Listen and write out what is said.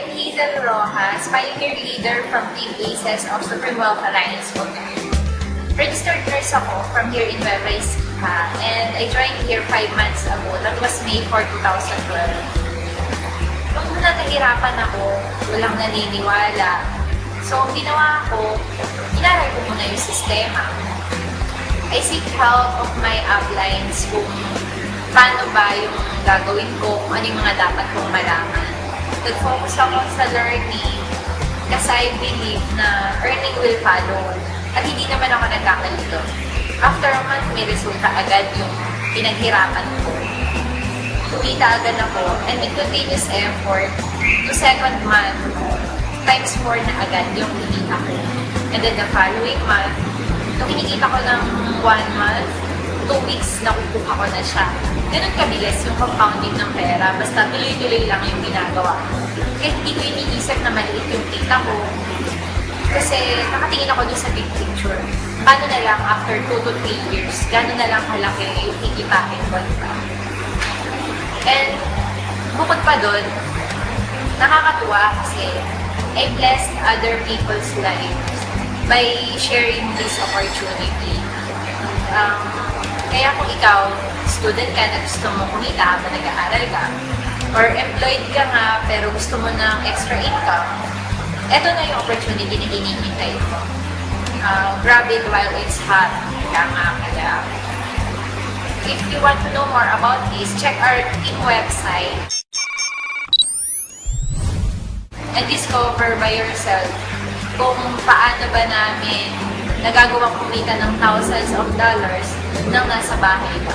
I'm Hazel Rojas, pioneer leader from Team ACES of Supreme Wealth Alliance Program. Registered nurse ako from here in Nueva Ecija, and I joined here 5 months ago. That was May 4, 2012. Nung una nahirapan ako, walang naniniwala. So, ang ginawa ko, inaral ko muna yung sistema. I seek help of my uplines kung paano ba yung gagawin ko, kung ano yung mga dapat kong malaman. Nag-focus ako sa learning kasi I believe na earning will follow. At hindi naman ako nagkakalito. After a month, may resulta agad yung pinaghirapan ko. Kumita agad ako, and with continuous effort, to second month, times 4 na agad yung kumita ko. And then the following month, nung kinikita ko ng 1 month, 2 weeks, nakukuha ko na siya. Ganun kabilis yung compounding ng pera, basta tuloy-tuloy lang yung ginagawa ko. Kaya hindi ko iniisip na maliit yung kita ko. Kasi nakatingin ako dun sa big picture. Paano na lang after 2 to 3 years, gano'n na lang kalaki yung kikitain ko. And bukod pa dun, nakakatuwa kasi I blessed other people's lives by sharing this opportunity. Kaya kung ikaw, student ka na gusto mo kumita habang nag-aaral ka, or employed ka nga pero gusto mo ng extra income, eto na yung opportunity na hinihintay mo. Grab it while it's hot. Kaya if you want to know more about this, check our team website and discover by yourself kung paano ba namin nagagawang kumita ng thousands of dollars nang nasa bahay ka.